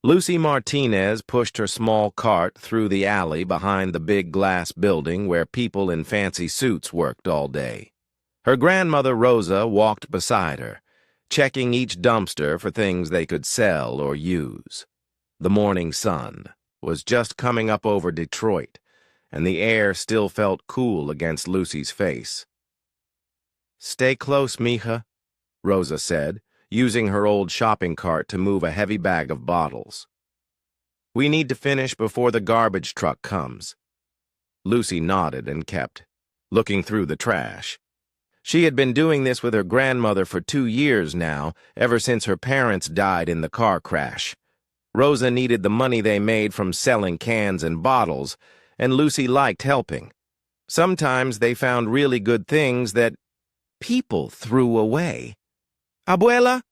Lucy Martinez pushed her small cart through the alley behind the big glass building where people in fancy suits worked all day. Her grandmother Rosa walked beside her, checking each dumpster for things they could sell or use. The morning sun was just coming up over Detroit, and the air still felt cool against Lucy's face. "Stay close, mija," Rosa said, using her old shopping cart to move a heavy bag of bottles. "We need to finish before the garbage truck comes." Lucy nodded and kept looking through the trash. She had been doing this with her grandmother for 2 years now, ever since her parents died in the car crash. Rosa needed the money they made from selling cans and bottles, and Lucy liked helping. Sometimes they found really good things that people threw away. "Abuela,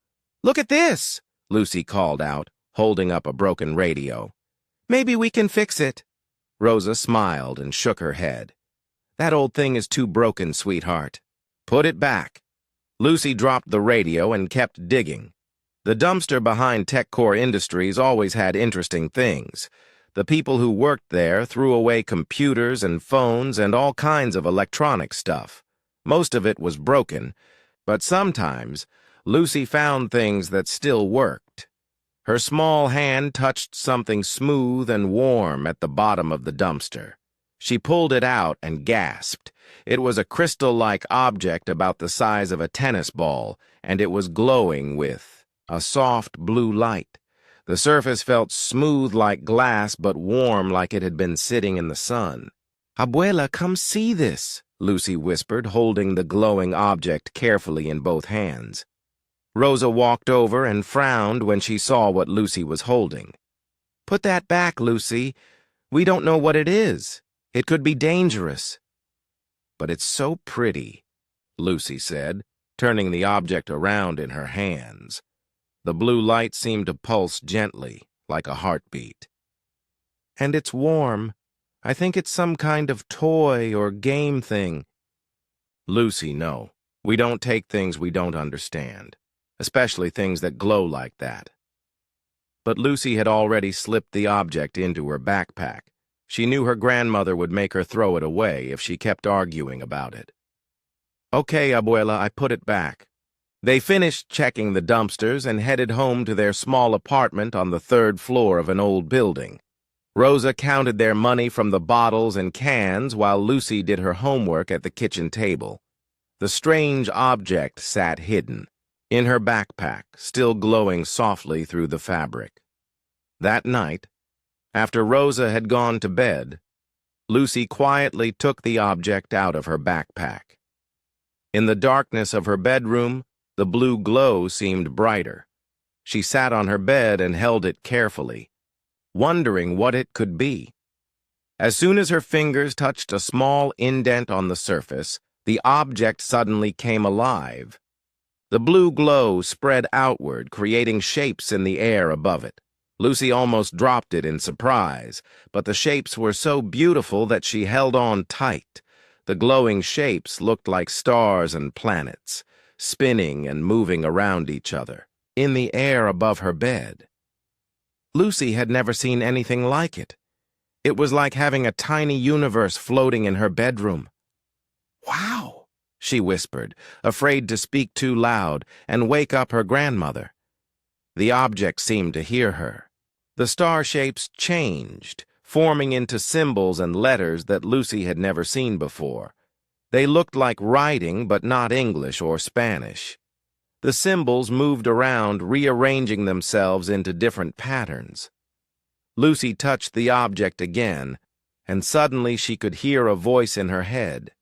look at this," Lucy called out, holding up a broken radio. "Maybe we can fix it." Rosa smiled and shook her head. "That old thing is too broken, sweetheart. Put it back." Lucy dropped the radio and kept digging. The dumpster behind TechCore Industries always had interesting things. The people who worked there threw away computers and phones and all kinds of electronic stuff. Most of it was broken, but sometimes Lucy found things that still worked. Her small hand touched something smooth and warm at the bottom of the dumpster. She pulled it out and gasped. It was a crystal-like object about the size of a tennis ball, and it was glowing with a soft blue light. The surface felt smooth like glass, but warm like it had been sitting in the sun. "Abuela, come see this," Lucy whispered, holding the glowing object carefully in both hands. Rosa walked over and frowned when she saw what Lucy was holding. "Put that back, Lucy. We don't know what it is. It could be dangerous." "But it's so pretty," Lucy said, turning the object around in her hands. The blue light seemed to pulse gently, like a heartbeat. "And it's warm. I think it's some kind of toy or game thing." "Lucy, no. We don't take things we don't understand, especially things that glow like that." But Lucy had already slipped the object into her backpack. She knew her grandmother would make her throw it away if she kept arguing about it. "Okay, Abuela, I put it back." They finished checking the dumpsters and headed home to their small apartment on the 3rd floor of an old building. Rosa counted their money from the bottles and cans while Lucy did her homework at the kitchen table. The strange object sat hidden in her backpack, still glowing softly through the fabric. That night, after Rosa had gone to bed, Lucy quietly took the object out of her backpack. In the darkness of her bedroom, the blue glow seemed brighter. She sat on her bed and held it carefully, wondering what it could be. As soon as her fingers touched a small indent on the surface, the object suddenly came alive. The blue glow spread outward, creating shapes in the air above it. Lucy almost dropped it in surprise, but the shapes were so beautiful that she held on tight. The glowing shapes looked like stars and planets, spinning and moving around each other, in the air above her bed. Lucy had never seen anything like it. It was like having a tiny universe floating in her bedroom. "Wow," she whispered, afraid to speak too loud and wake up her grandmother. The object seemed to hear her. The star shapes changed, forming into symbols and letters that Lucy had never seen before. They looked like writing, but not English or Spanish. The symbols moved around, rearranging themselves into different patterns. Lucy touched the object again, and suddenly she could hear a voice in her head.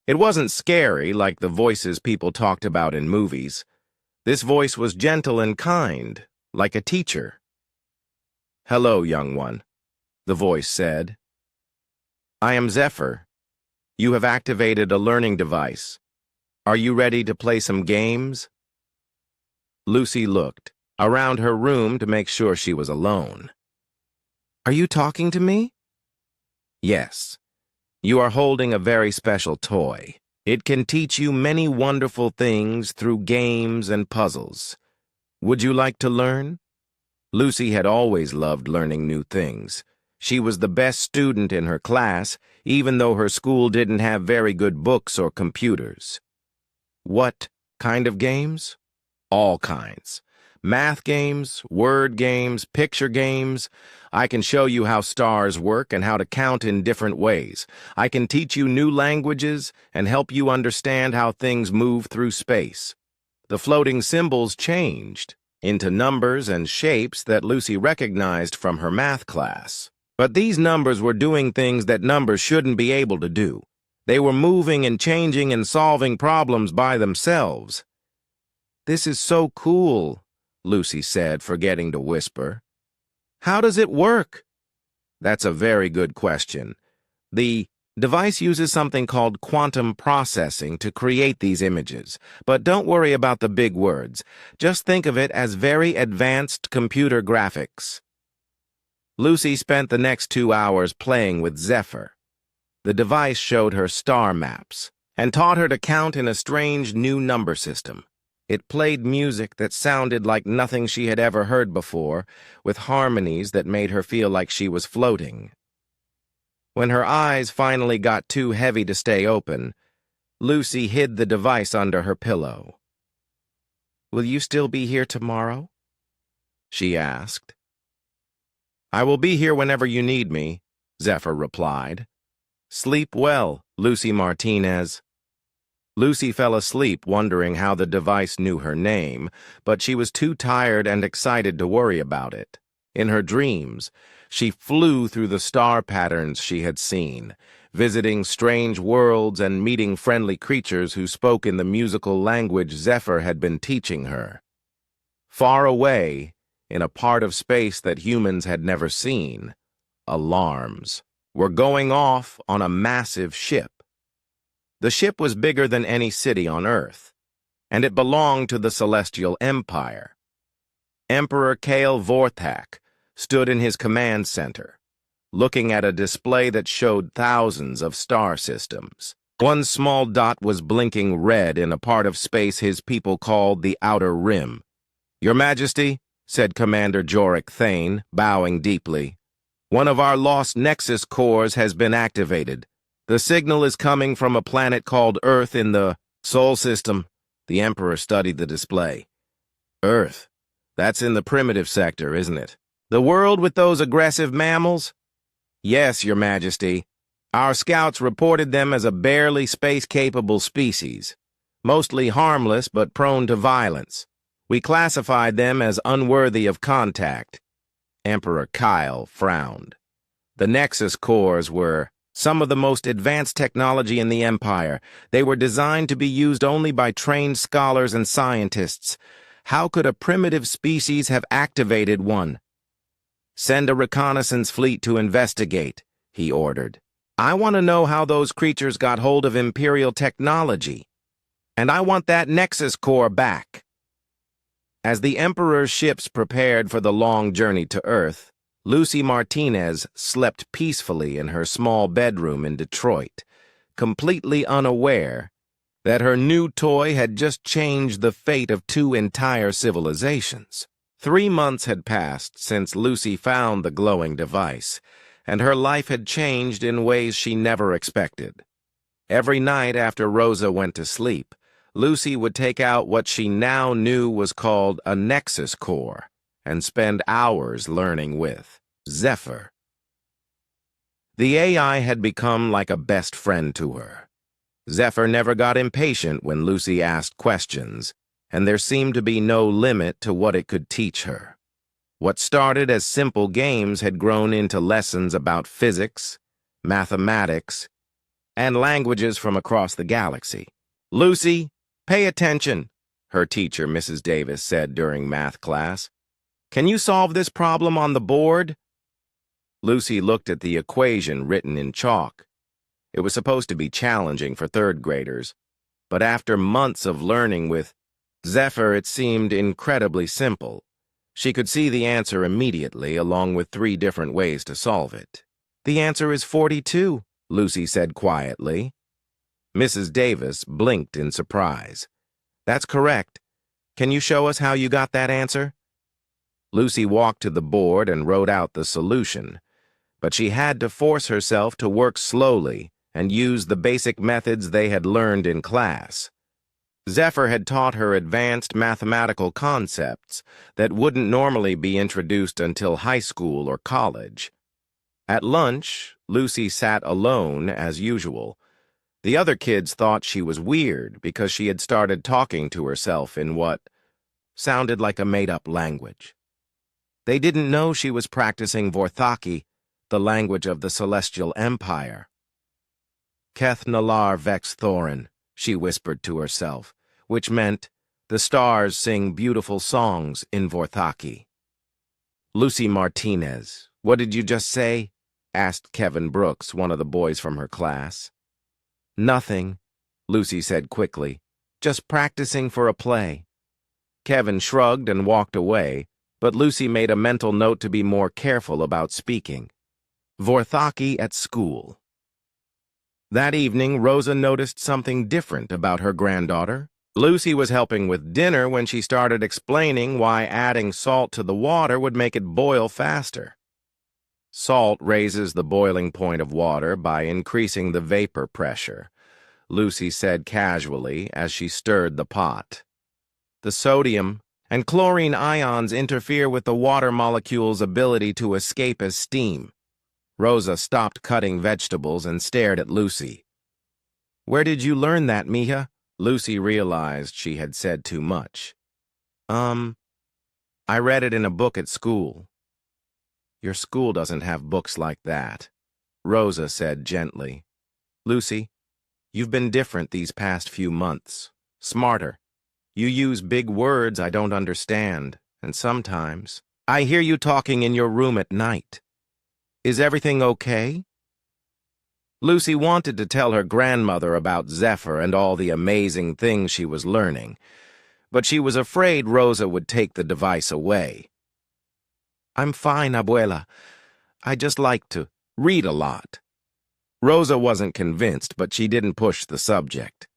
It wasn't scary like the voices people talked about in movies. This voice was gentle and kind, like a teacher. "Hello, young one," the voice said. "I am Zephyr. You have activated a learning device. Are you ready to play some games?" Lucy looked around her room to make sure she was alone. "Are you talking to me?" "Yes. You are holding a very special toy. It can teach you many wonderful things through games and puzzles. Would you like to learn?" Lucy had always loved learning new things. She was the best student in her class, even though her school didn't have very good books or computers. What kind of games? All kinds. Math games, word games, picture games. I can show you how stars work and how to count in different ways. I can teach you new languages and help you understand how things move through space. The floating symbols changed into numbers and shapes that Lucy recognized from her math class. But these numbers were doing things that numbers shouldn't be able to do. They were moving and changing and solving problems by themselves. "This is so cool," Lucy said, forgetting to whisper. "How does it work?" That's a very good question. The device uses something called quantum processing to create these images. But don't worry about the big words. Just think of it as very advanced computer graphics. Lucy spent the next 2 hours playing with Zephyr. The device showed her star maps and taught her to count in a strange new number system. It played music that sounded like nothing she had ever heard before, with harmonies that made her feel like she was floating. When her eyes finally got too heavy to stay open, Lucy hid the device under her pillow. "Will you still be here tomorrow?" she asked. "I will be here whenever you need me," Zephyr replied. "Sleep well, Lucy Martinez." Lucy fell asleep wondering how the device knew her name, but she was too tired and excited to worry about it. In her dreams, she flew through the star patterns she had seen, visiting strange worlds and meeting friendly creatures who spoke in the musical language Zephyr had been teaching her. Far away, in a part of space that humans had never seen, alarms were going off on a massive ship. The ship was bigger than any city on Earth, and it belonged to the Celestial Empire. Emperor Kale Vorthak stood in his command center, looking at a display that showed thousands of star systems. One small dot was blinking red in a part of space his people called the Outer Rim. "Your Majesty," said Commander Jorik Thane, bowing deeply, "one of our lost Nexus cores has been activated. The signal is coming from a planet called Earth in the Sol system." The Emperor studied the display. "Earth? That's in the primitive sector, isn't it? The world with those aggressive mammals?" "Yes, Your Majesty. Our scouts reported them as a barely space-capable species, mostly harmless but prone to violence. We classified them as unworthy of contact." Emperor Kyle frowned. The Nexus cores were some of the most advanced technology in the Empire. They were designed to be used only by trained scholars and scientists. How could a primitive species have activated one? "Send a reconnaissance fleet to investigate," he ordered. "I want to know how those creatures got hold of Imperial technology. And I want that Nexus core back." As the Emperor's ships prepared for the long journey to Earth, Lucy Martinez slept peacefully in her small bedroom in Detroit, completely unaware that her new toy had just changed the fate of 2 entire civilizations. 3 months had passed since Lucy found the glowing device, and her life had changed in ways she never expected. Every night after Rosa went to sleep, Lucy would take out what she now knew was called a Nexus core and spend hours learning with Zephyr. The AI had become like a best friend to her. Zephyr never got impatient when Lucy asked questions, and there seemed to be no limit to what it could teach her. What started as simple games had grown into lessons about physics, mathematics, and languages from across the galaxy. "Lucy, pay attention," her teacher, Mrs. Davis, said during math class. "Can you solve this problem on the board?" Lucy looked at the equation written in chalk. It was supposed to be challenging for third graders, but after months of learning with Zephyr, it seemed incredibly simple. She could see the answer immediately, along with 3 different ways to solve it. "The answer is 42, Lucy said quietly. Mrs. Davis blinked in surprise. "That's correct. Can you show us how you got that answer?" Lucy walked to the board and wrote out the solution, but she had to force herself to work slowly and use the basic methods they had learned in class. Zephyr had taught her advanced mathematical concepts that wouldn't normally be introduced until high school or college. At lunch, Lucy sat alone as usual. The other kids thought she was weird because she had started talking to herself in what sounded like a made-up language. They didn't know she was practicing Vorthaki, the language of the Celestial Empire. Keth Nalar Vex Thorin, she whispered to herself, which meant, the stars sing beautiful songs in Vorthaki. Lucy Martinez, what did you just say? Asked Kevin Brooks, one of the boys from her class. Nothing, Lucy said quickly, just practicing for a play. Kevin shrugged and walked away, but Lucy made a mental note to be more careful about speaking. Vorthaki at school. That evening, Rosa noticed something different about her granddaughter. Lucy was helping with dinner when she started explaining why adding salt to the water would make it boil faster. Salt raises the boiling point of water by increasing the vapor pressure, Lucy said casually as she stirred the pot. The sodium and chlorine ions interfere with the water molecule's ability to escape as steam. Rosa stopped cutting vegetables and stared at Lucy. Where did you learn that, Mija? Lucy realized she had said too much. I read it in a book at school. Your school doesn't have books like that, Rosa said gently. Lucy, you've been different these past few months. Smarter. You use big words I don't understand, and sometimes I hear you talking in your room at night. Is everything okay? Lucy wanted to tell her grandmother about Zephyr and all the amazing things she was learning, but she was afraid Rosa would take the device away. I'm fine, Abuela. I just like to read a lot. Rosa wasn't convinced, but she didn't push the subject.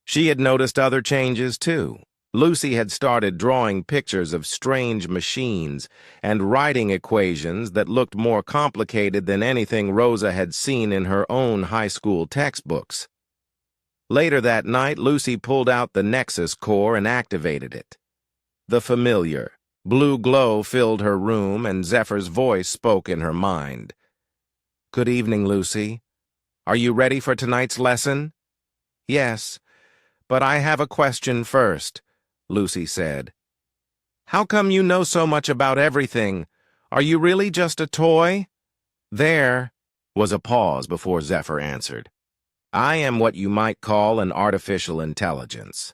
She had noticed other changes, too. Lucy had started drawing pictures of strange machines and writing equations that looked more complicated than anything Rosa had seen in her own high school textbooks. Later that night, Lucy pulled out the Nexus core and activated it. The familiar blue glow filled her room, and Zephyr's voice spoke in her mind. Good evening, Lucy. Are you ready for tonight's lesson? Yes, but I have a question first, Lucy said. How come you know so much about everything? Are you really just a toy? There was a pause before Zephyr answered. I am what you might call an artificial intelligence.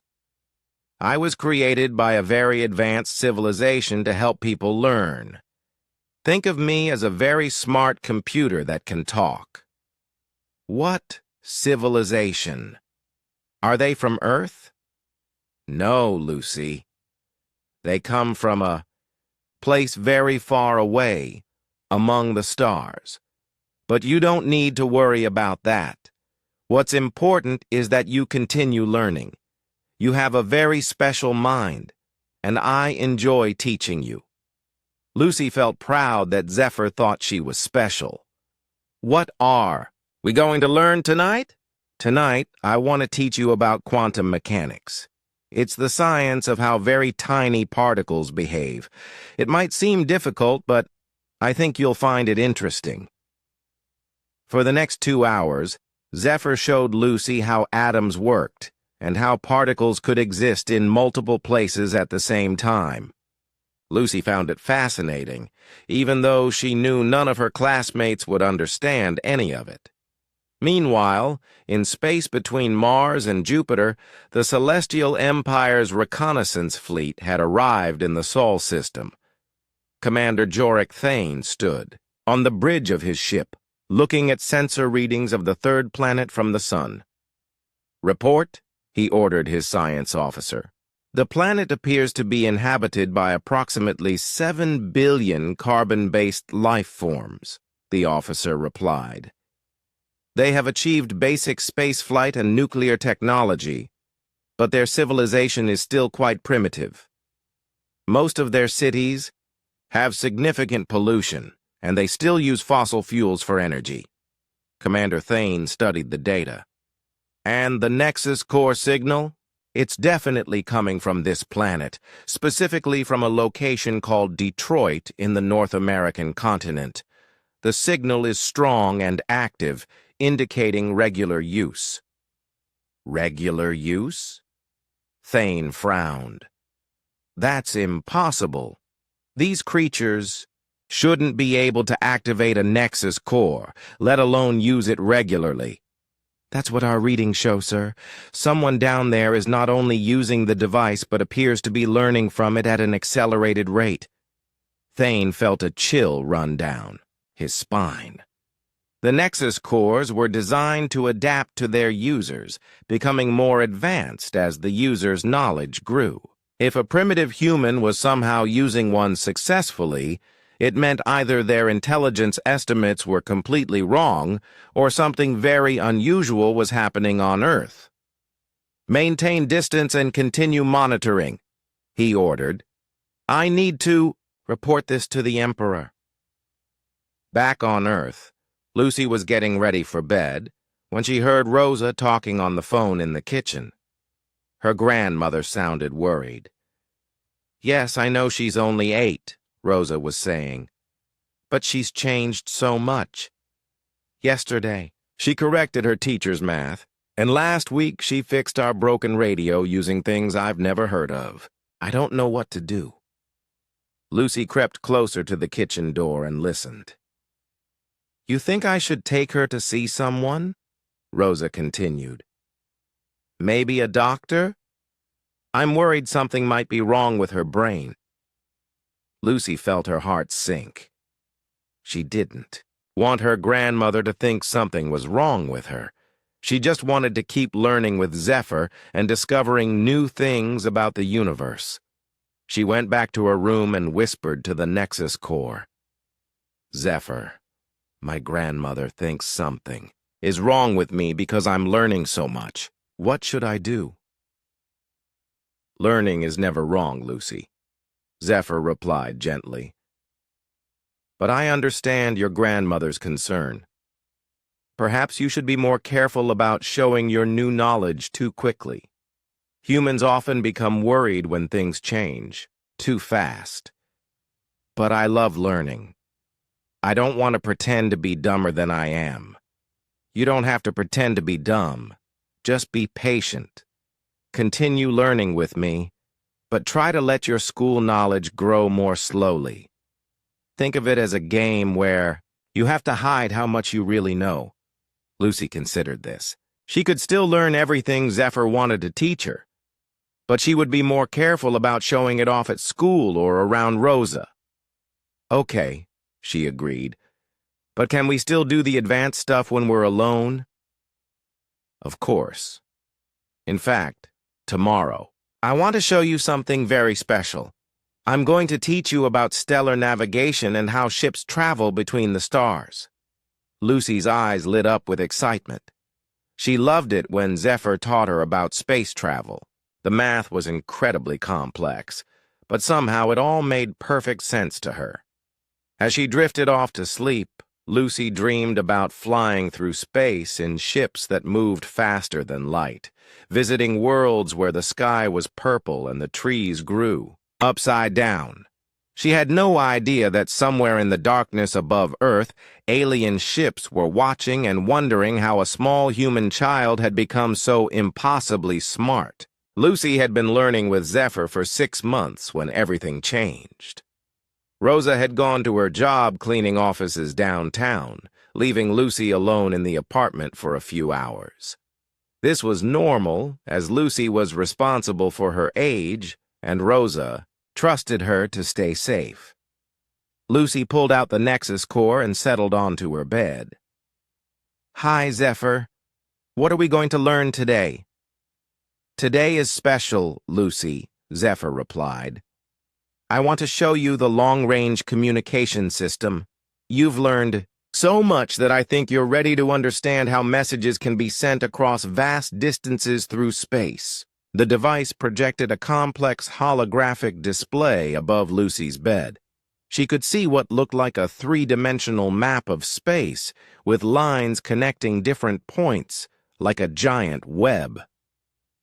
I was created by a very advanced civilization to help people learn. Think of me as a very smart computer that can talk. What civilization? Are they from Earth? No, Lucy. They come from a place very far away, among the stars. But you don't need to worry about that. What's important is that you continue learning. You have a very special mind, and I enjoy teaching you. Lucy felt proud that Zephyr thought she was special. What are we going to learn tonight? Tonight, I want to teach you about quantum mechanics. It's the science of how very tiny particles behave. It might seem difficult, but I think you'll find it interesting. For the next 2 hours, Zephyr showed Lucy how atoms worked and how particles could exist in multiple places at the same time. Lucy found it fascinating, even though she knew none of her classmates would understand any of it. Meanwhile, in space between Mars and Jupiter, the Celestial Empire's reconnaissance fleet had arrived in the Sol system. Commander Jorik Thane stood on the bridge of his ship, looking at sensor readings of the third planet from the sun. Report, he ordered his science officer. The planet appears to be inhabited by approximately 7 billion carbon-based life forms, the officer replied. They have achieved basic spaceflight and nuclear technology, but their civilization is still quite primitive. Most of their cities have significant pollution, and they still use fossil fuels for energy. Commander Thane studied the data. And the Nexus core signal? It's definitely coming from this planet, specifically from a location called Detroit in the North American continent. The signal is strong and active, indicating regular use. Regular use? Thane frowned. That's impossible. These creatures shouldn't be able to activate a Nexus core, let alone use it regularly. That's what our readings show, sir. Someone down there is not only using the device but appears to be learning from it at an accelerated rate. Thane felt a chill run down his spine. The Nexus cores were designed to adapt to their users, becoming more advanced as the user's knowledge grew. If a primitive human was somehow using one successfully, it meant either their intelligence estimates were completely wrong or something very unusual was happening on Earth. Maintain distance and continue monitoring, he ordered. I need to report this to the Emperor. Back on Earth, Lucy was getting ready for bed when she heard Rosa talking on the phone in the kitchen. Her grandmother sounded worried. Yes, I know she's only 8. Rosa was saying. But she's changed so much. Yesterday, she corrected her teacher's math, and last week she fixed our broken radio using things I've never heard of. I don't know what to do. Lucy crept closer to the kitchen door and listened. You think I should take her to see someone? Rosa continued. Maybe a doctor? I'm worried something might be wrong with her brain. Lucy felt her heart sink. She didn't want her grandmother to think something was wrong with her. She just wanted to keep learning with Zephyr and discovering new things about the universe. She went back to her room and whispered to the Nexus core. Zephyr, my grandmother thinks something is wrong with me because I'm learning so much. What should I do? Learning is never wrong, Lucy. Zephyr replied gently. But I understand your grandmother's concern. Perhaps you should be more careful about showing your new knowledge too quickly. Humans often become worried when things change, too fast. But I love learning. I don't want to pretend to be dumber than I am. You don't have to pretend to be dumb. Just be patient. Continue learning with me. But try to let your school knowledge grow more slowly. Think of it as a game where you have to hide how much you really know. Lucy considered this. She could still learn everything Zephyr wanted to teach her, but she would be more careful about showing it off at school or around Rosa. Okay, she agreed. But can we still do the advanced stuff when we're alone? Of course. In fact, tomorrow. I want to show you something very special. I'm going to teach you about stellar navigation and how ships travel between the stars. Lucy's eyes lit up with excitement. She loved it when Zephyr taught her about space travel. The math was incredibly complex, but somehow it all made perfect sense to her. As she drifted off to sleep, Lucy dreamed about flying through space in ships that moved faster than light, visiting worlds where the sky was purple and the trees grew upside down. She had no idea that somewhere in the darkness above Earth, alien ships were watching and wondering how a small human child had become so impossibly smart. Lucy had been learning with Zephyr for 6 months when everything changed. Rosa had gone to her job cleaning offices downtown, leaving Lucy alone in the apartment for a few hours. This was normal, as Lucy was responsible for her age, and Rosa trusted her to stay safe. Lucy pulled out the Nexus core and settled onto her bed. Hi, Zephyr. What are we going to learn today? Today is special, Lucy, Zephyr replied. I want to show you the long-range communication system. You've learned so much that I think you're ready to understand how messages can be sent across vast distances through space. The device projected a complex holographic display above Lucy's bed. She could see what looked like a three-dimensional map of space, with lines connecting different points, like a giant web.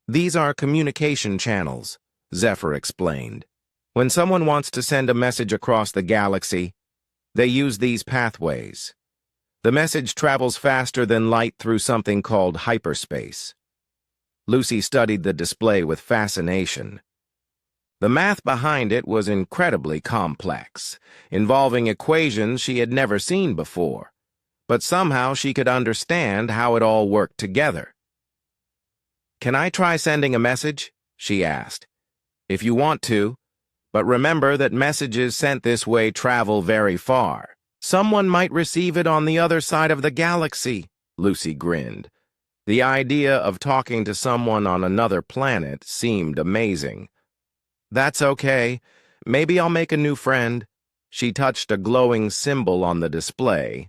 "These are communication channels," Zephyr explained. "When someone wants to send a message across the galaxy, they use these pathways. The message travels faster than light through something called hyperspace." Lucy studied the display with fascination. The math behind it was incredibly complex, involving equations she had never seen before, but somehow she could understand how it all worked together. "Can I try sending a message?" she asked. "If you want to, but remember that messages sent this way travel very far. Someone might receive it on the other side of the galaxy," Lucy grinned. The idea of talking to someone on another planet seemed amazing. "That's okay. Maybe I'll make a new friend." She touched a glowing symbol on the display,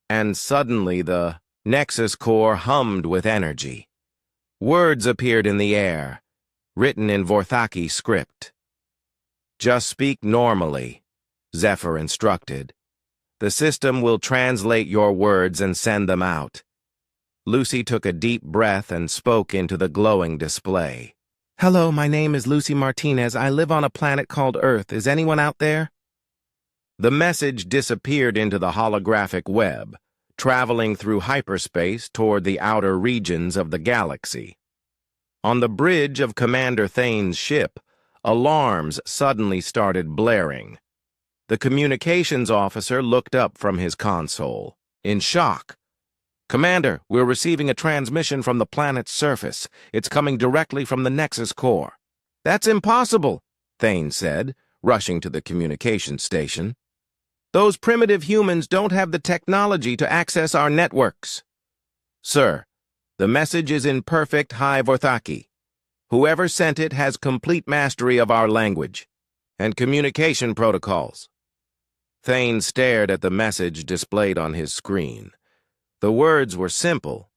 and suddenly the Nexus core hummed with energy. Words appeared in the air, written in Vorthaki script. "Just speak normally," Zephyr instructed. "The system will translate your words and send them out." Lucy took a deep breath and spoke into the glowing display. "Hello, my name is Lucy Martinez. I live on a planet called Earth. Is anyone out there?" The message disappeared into the holographic web, traveling through hyperspace toward the outer regions of the galaxy. On the bridge of Commander Thane's ship, alarms suddenly started blaring. The communications officer looked up from his console, in shock. "Commander, we're receiving a transmission from the planet's surface. It's coming directly from the Nexus core." "That's impossible," Thane said, rushing to the communications station. "Those primitive humans don't have the technology to access our networks." "Sir, the message is in perfect High Vorthaki. Whoever sent it has complete mastery of our language and communication protocols." Thane stared at the message displayed on his screen. The words were simple,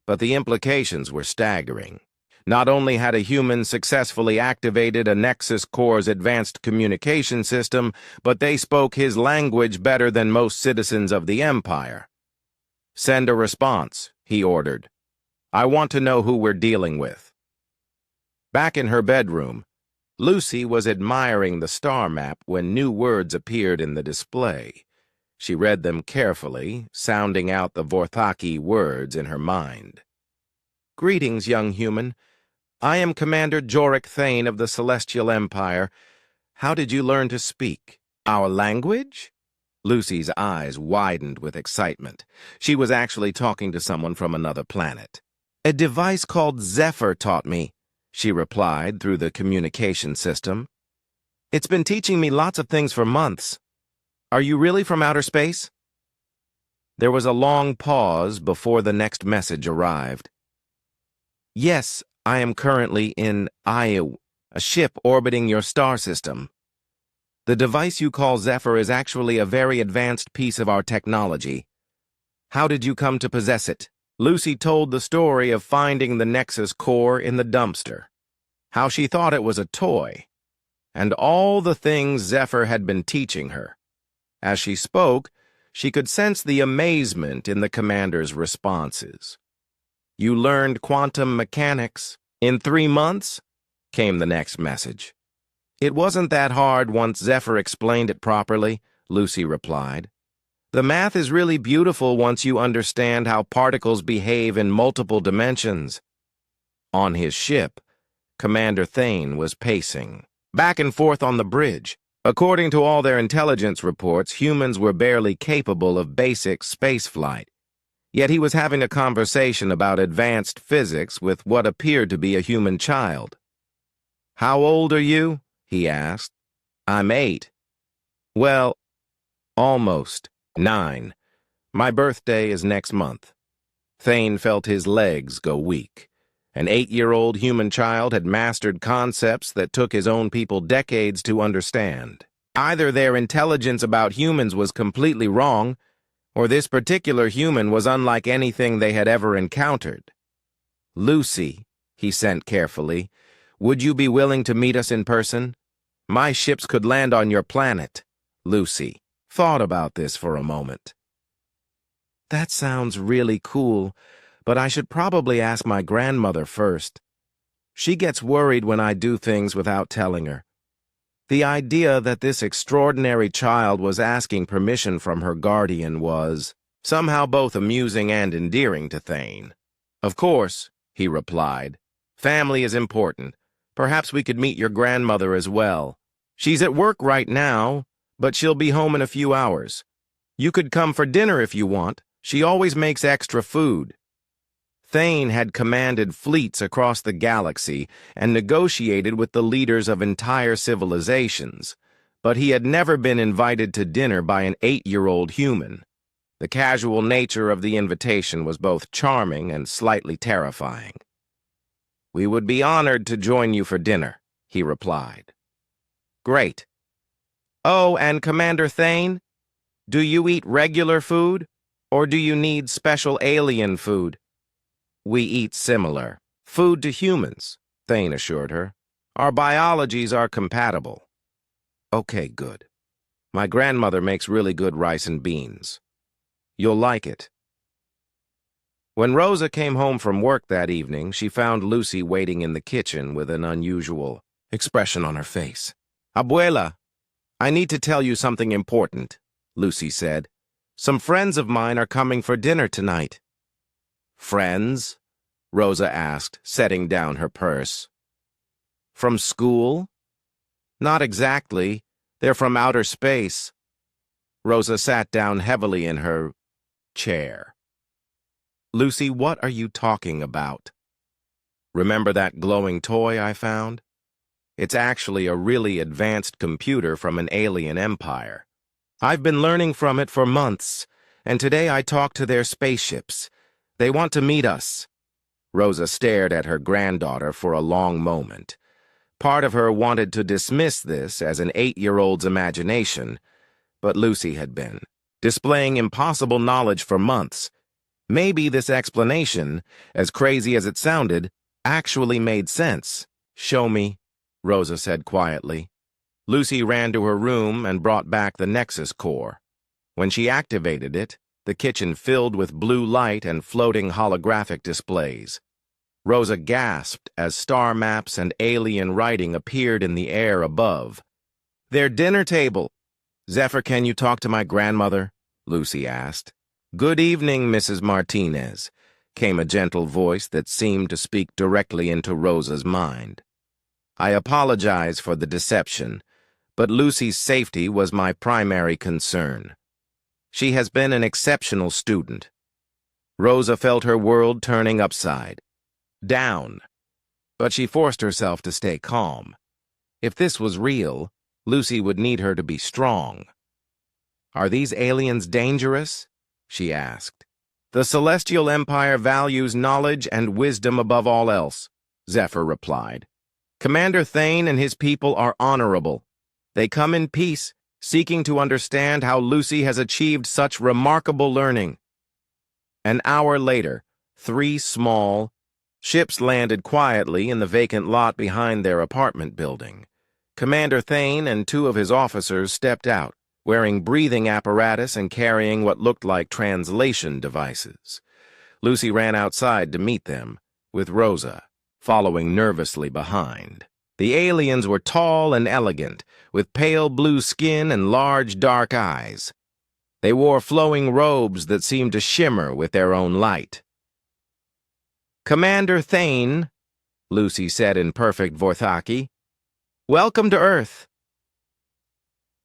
but the implications were staggering. Not only had a human successfully activated a Nexus Core's advanced communication system, but they spoke his language better than most citizens of the Empire. "Send a response," he ordered. "I want to know who we're dealing with." Back in her bedroom, Lucy was admiring the star map when new words appeared in the display. She read them carefully, sounding out the Vorthaki words in her mind. "Greetings, young human. I am Commander Jorik Thane of the Celestial Empire. How did you learn to speak? Our language?" Lucy's eyes widened with excitement. She was actually talking to someone from another planet. "A device called Zephyr taught me," she replied through the communication system. "It's been teaching me lots of things for months. Are you really from outer space?" There was a long pause before the next message arrived. "Yes, I am currently in Io, a ship orbiting your star system. The device you call Zephyr is actually a very advanced piece of our technology. How did you come to possess it?" Lucy told the story of finding the Nexus core in the dumpster, how she thought it was a toy, and all the things Zephyr had been teaching her. As she spoke, she could sense the amazement in the commander's responses. "You learned quantum mechanics in 3 months?" came the next message. "It wasn't that hard once Zephyr explained it properly," Lucy replied. "The math is really beautiful once you understand how particles behave in multiple dimensions." On his ship, Commander Thane was pacing back and forth on the bridge. According to all their intelligence reports, humans were barely capable of basic spaceflight. Yet he was having a conversation about advanced physics with what appeared to be a human child. "How old are you?" he asked. "I'm 8. "Well, almost 9. My birthday is next month." Thane felt his legs go weak. An 8-year-old human child had mastered concepts that took his own people decades to understand. Either their intelligence about humans was completely wrong, or this particular human was unlike anything they had ever encountered. "Lucy," he sent carefully, "would you be willing to meet us in person? My ships could land on your planet. Lucy thought about this for a moment. That sounds really cool, but I should probably ask my grandmother first. She gets worried when I do things without telling her. The idea that this extraordinary child was asking permission from her guardian was somehow both amusing and endearing to Thane. Of course, he replied. Family is important. Perhaps we could meet your grandmother as well. She's at work right now, but she'll be home in a few hours. You could come for dinner if you want. She always makes extra food. Thane had commanded fleets across the galaxy and negotiated with the leaders of entire civilizations, but he had never been invited to dinner by an 8-year-old human. The casual nature of the invitation was both charming and slightly terrifying. We would be honored to join you for dinner, he replied. Great. Oh, and Commander Thane, do you eat regular food, or do you need special alien food? We eat similar food to humans, Thane assured her. Our biologies are compatible. Okay, good. My grandmother makes really good rice and beans. You'll like it. When Rosa came home from work that evening, she found Lucy waiting in the kitchen with an unusual expression on her face. Abuela, I need to tell you something important, Lucy said. Some friends of mine are coming for dinner tonight. Friends? Rosa asked, setting down her purse. From school? Not exactly. They're from outer space. Rosa sat down heavily in her chair. Lucy, what are you talking about? Remember that glowing toy I found? It's actually a really advanced computer from an alien empire. I've been learning from it for months, and today I talked to their spaceships. They want to meet us. Rosa stared at her granddaughter for a long moment. Part of her wanted to dismiss this as an 8-year-old's imagination, but Lucy had been displaying impossible knowledge for months. Maybe this explanation, as crazy as it sounded, actually made sense. Show me, Rosa said quietly. Lucy ran to her room and brought back the Nexus core. When she activated it, the kitchen filled with blue light and floating holographic displays. Rosa gasped as star maps and alien writing appeared in the air above. Their dinner table. Zephyr, can you talk to my grandmother? Lucy asked. Good evening, Mrs. Martinez, came a gentle voice that seemed to speak directly into Rosa's mind. I apologize for the deception, but Lucy's safety was my primary concern. She has been an exceptional student. Rosa felt her world turning upside down, but she forced herself to stay calm. If this was real, Lucy would need her to be strong. Are these aliens dangerous? She asked. The Celestial Empire values knowledge and wisdom above all else, Zephyr replied. Commander Thane and his people are honorable. They come in peace, seeking to understand how Lucy has achieved such remarkable learning. An hour later, 3 small ships landed quietly in the vacant lot behind their apartment building. Commander Thane and 2 of his officers stepped out, wearing breathing apparatus and carrying what looked like translation devices. Lucy ran outside to meet them, with Rosa following nervously behind. The aliens were tall and elegant, with pale blue skin and large dark eyes. They wore flowing robes that seemed to shimmer with their own light. Commander Thane, Lucy said in perfect Vorthaki, welcome to Earth.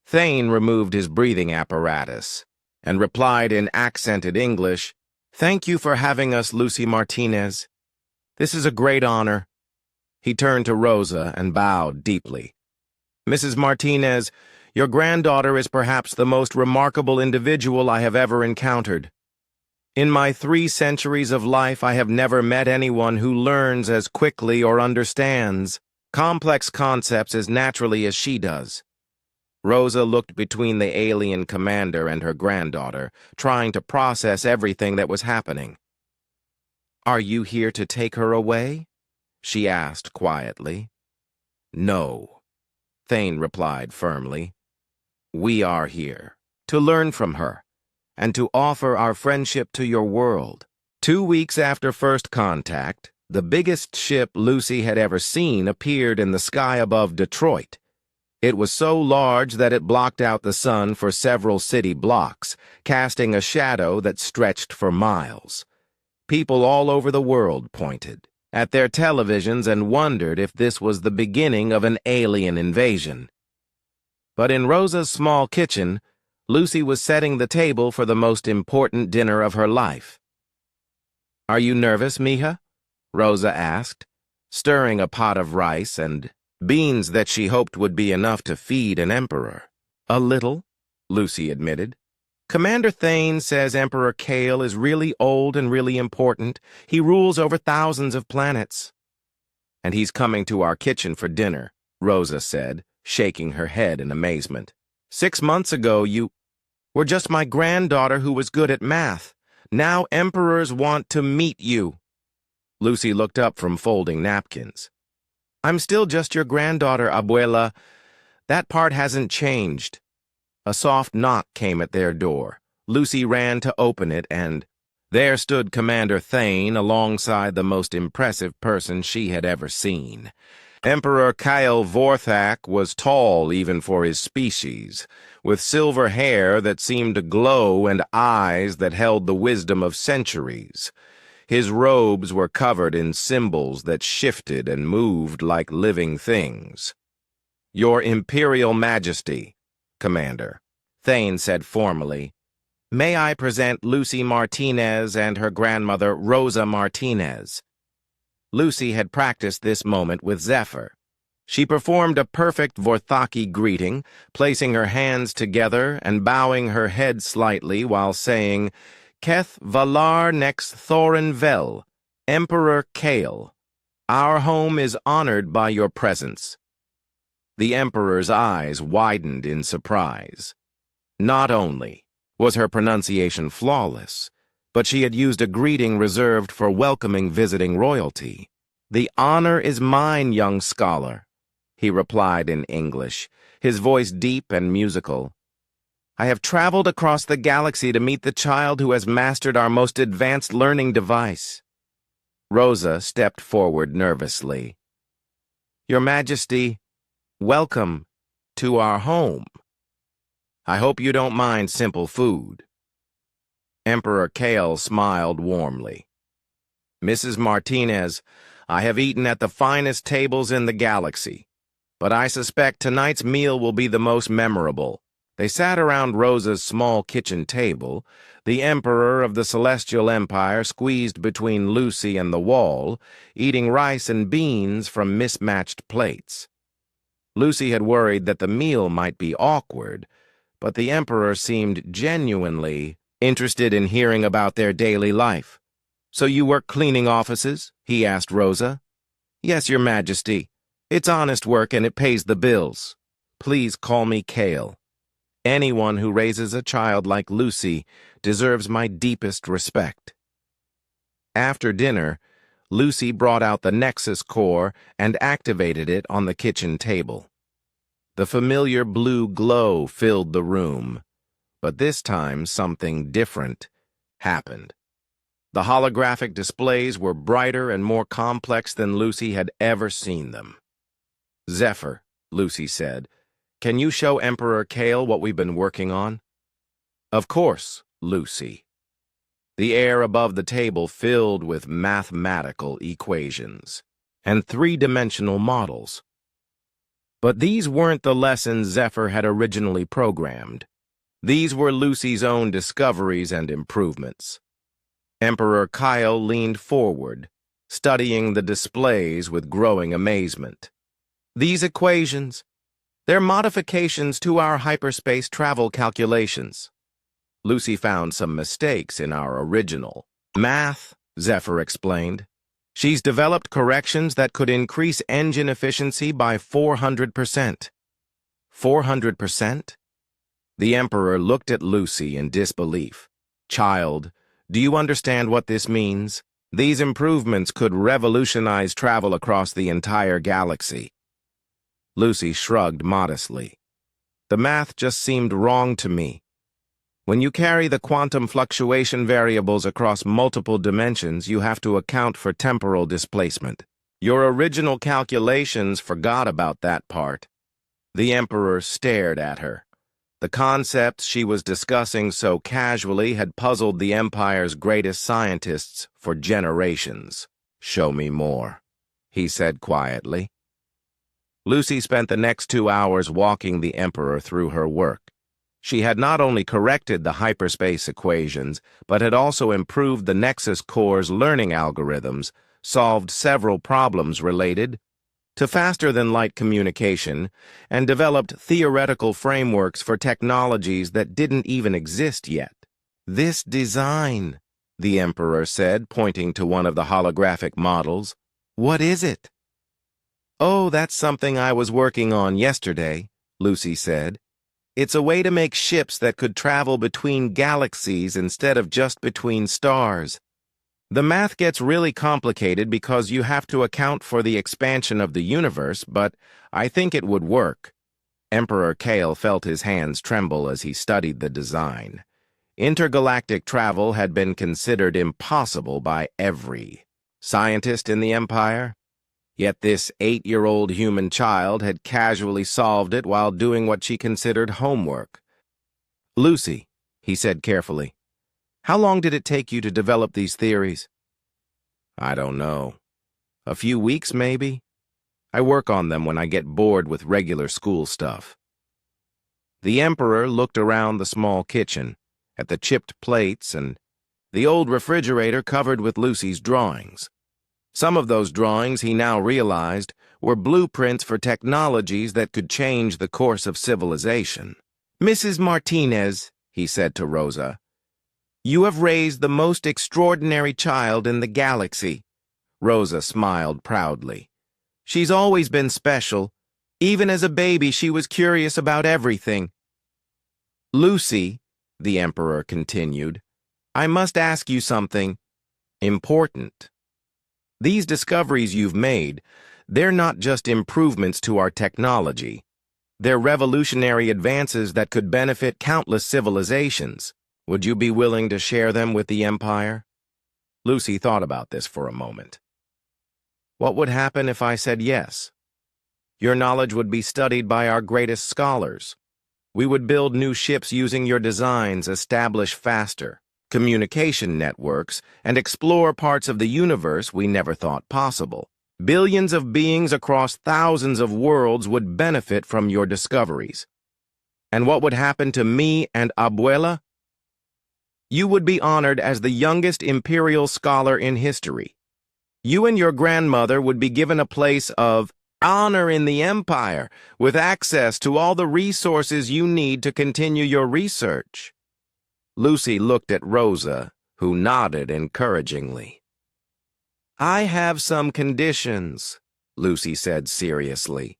Thane removed his breathing apparatus and replied in accented English, Thank you for having us, Lucy Martinez. This is a great honor. He turned to Rosa and bowed deeply. Mrs. Martinez, your granddaughter is perhaps the most remarkable individual I have ever encountered. In my 3 centuries of life, I have never met anyone who learns as quickly or understands complex concepts as naturally as she does. Rosa looked between the alien commander and her granddaughter, trying to process everything that was happening. Are you here to take her away? She asked quietly. No, Thane replied firmly. We are here to learn from her and to offer our friendship to your world. 2 weeks after first contact, the biggest ship Lucy had ever seen appeared in the sky above Detroit. It was so large that it blocked out the sun for several city blocks, casting a shadow that stretched for miles. People all over the world pointed at their televisions and wondered if this was the beginning of an alien invasion. But in Rosa's small kitchen, Lucy was setting the table for the most important dinner of her life. "Are you nervous, Mija?" Rosa asked, stirring a pot of rice and beans that she hoped would be enough to feed an emperor. "A little," Lucy admitted. "Commander Thane says Emperor Kale is really old and really important. He rules over thousands of planets." "And he's coming to our kitchen for dinner," Rosa said, shaking her head in amazement. "6 months ago, you were just my granddaughter who was good at math. Now emperors want to meet you." Lucy looked up from folding napkins. "I'm still just your granddaughter, Abuela. That part hasn't changed." A soft knock came at their door. Lucy ran to open it, and there stood Commander Thane alongside the most impressive person she had ever seen. Emperor Kyle Vorthak was tall even for his species, with silver hair that seemed to glow and eyes that held the wisdom of centuries. His robes were covered in symbols that shifted and moved like living things. "Your Imperial Majesty, Commander," Thane said formally, "may I present Lucy Martinez and her grandmother Rosa Martinez." Lucy had practiced this moment with Zephyr. She performed a perfect Vorthaki greeting, placing her hands together and bowing her head slightly while saying, "Keth Valar nex Thorin Vel, Emperor Kale. Our home is honored by your presence." The Emperor's eyes widened in surprise. Not only was her pronunciation flawless, but she had used a greeting reserved for welcoming visiting royalty. "The honor is mine, young scholar," he replied in English, his voice deep and musical. "I have traveled across the galaxy to meet the child who has mastered our most advanced learning device." Rosa stepped forward nervously. "Your Majesty, welcome to our home. I hope you don't mind simple food." Emperor Kale smiled warmly. "Mrs. Martinez, I have eaten at the finest tables in the galaxy, but I suspect tonight's meal will be the most memorable." They sat around Rosa's small kitchen table, the Emperor of the Celestial Empire squeezed between Lucy and the wall, eating rice and beans from mismatched plates. Lucy had worried that the meal might be awkward, but the Emperor seemed genuinely interested in hearing about their daily life. "So you work cleaning offices?" he asked Rosa. "Yes, Your Majesty. It's honest work and it pays the bills. Please call me Kale. Anyone who raises a child like Lucy deserves my deepest respect." After dinner, Lucy brought out the Nexus core and activated it on the kitchen table. The familiar blue glow filled the room, but this time something different happened. The holographic displays were brighter and more complex than Lucy had ever seen them. "Zephyr," Lucy said, "can you show Emperor Kale what we've been working on?" "Of course, Lucy." The air above the table filled with mathematical equations and three-dimensional models. But these weren't the lessons Zephyr had originally programmed. These were Lucy's own discoveries and improvements. Emperor Kyle leaned forward, studying the displays with growing amazement. "These equations, they're modifications to our hyperspace travel calculations. Lucy found some mistakes in our original math," Zephyr explained. "She's developed corrections that could increase engine efficiency by 400%. 400%? The Emperor looked at Lucy in disbelief. "Child, do you understand what this means? These improvements could revolutionize travel across the entire galaxy." Lucy shrugged modestly. The math just seemed wrong to me. When you carry the quantum fluctuation variables across multiple dimensions, you have to account for temporal displacement. Your original calculations forgot about that part. The Emperor stared at her. The concepts she was discussing so casually had puzzled the Empire's greatest scientists for generations. "Show me more," he said quietly. Lucy spent the next 2 hours walking the Emperor through her work. She had not only corrected the hyperspace equations, but had also improved the Nexus Core's learning algorithms, solved several problems related to faster-than-light communication, and developed theoretical frameworks for technologies that didn't even exist yet. "This design," the Emperor said, pointing to one of the holographic models. "What is it?" "Oh, that's something I was working on yesterday," Lucy said. "It's a way to make ships that could travel between galaxies instead of just between stars. The math gets really complicated because you have to account for the expansion of the universe, but I think it would work." Emperor Kale felt his hands tremble as he studied the design. Intergalactic travel had been considered impossible by every scientist in the Empire. Yet this 8-year-old human child had casually solved it while doing what she considered homework. "Lucy," he said carefully, "how long did it take you to develop these theories?" "I don't know. A few weeks, maybe. I work on them when I get bored with regular school stuff." The Emperor looked around the small kitchen, at the chipped plates and the old refrigerator covered with Lucy's drawings. Some of those drawings, he now realized, were blueprints for technologies that could change the course of civilization. "Mrs. Martinez," he said to Rosa, "you have raised the most extraordinary child in the galaxy." Rosa smiled proudly. "She's always been special. Even as a baby, she was curious about everything." "Lucy," the Emperor continued, "I must ask you something important. These discoveries you've made, they're not just improvements to our technology. They're revolutionary advances that could benefit countless civilizations. Would you be willing to share them with the Empire?" Lucy thought about this for a moment. "What would happen if I said yes? Your knowledge would be studied by our greatest scholars. We would build new ships using your designs, establish faster communication networks, and explore parts of the universe we never thought possible. Billions of beings across thousands of worlds would benefit from your discoveries. And what would happen to me and Abuela? You would be honored as the youngest imperial scholar in history. You and your grandmother would be given a place of honor in the Empire, with access to all the resources you need to continue your research." Lucy looked at Rosa, who nodded encouragingly. "I have some conditions," Lucy said seriously.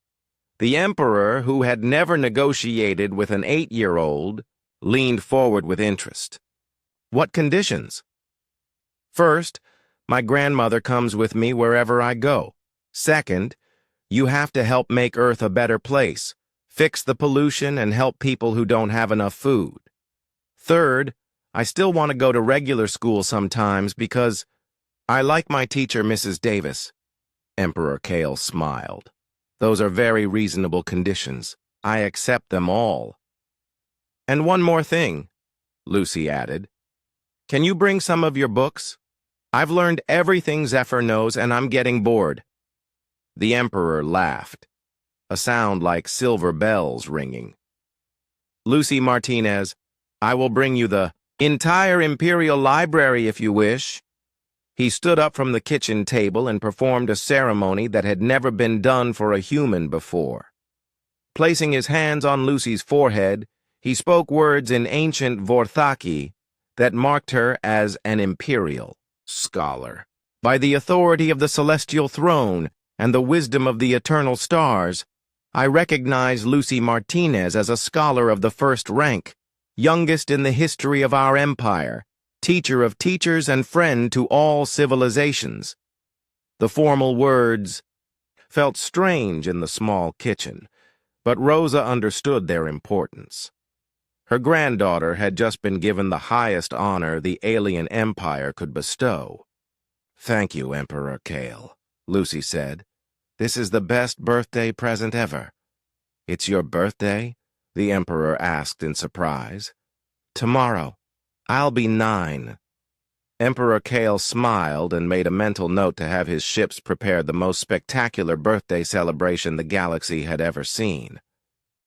The Emperor, who had never negotiated with an 8-year-old, leaned forward with interest. "What conditions?" "First, my grandmother comes with me wherever I go. Second, you have to help make Earth a better place, fix the pollution, and help people who don't have enough food. Third, I still want to go to regular school sometimes because I like my teacher, Mrs. Davis." Emperor Kale smiled. "Those are very reasonable conditions. I accept them all." "And one more thing," Lucy added. "Can you bring some of your books? I've learned everything Zephyr knows, and I'm getting bored." The Emperor laughed, a sound like silver bells ringing. "Lucy Martinez, I will bring you the entire Imperial Library if you wish." He stood up from the kitchen table and performed a ceremony that had never been done for a human before. Placing his hands on Lucy's forehead, he spoke words in ancient Vorthaki that marked her as an Imperial scholar. "By the authority of the Celestial Throne and the wisdom of the eternal stars, I recognize Lucy Martinez as a scholar of the first rank, youngest in the history of our empire, teacher of teachers and friend to all civilizations." The formal words felt strange in the small kitchen, but Rosa understood their importance. Her granddaughter had just been given the highest honor the alien empire could bestow. "Thank you, Emperor Kale," Lucy said. "This is the best birthday present ever." "It's your birthday?" the Emperor asked in surprise. "Tomorrow. I'll be 9. Emperor Kale smiled and made a mental note to have his ships prepare the most spectacular birthday celebration the galaxy had ever seen.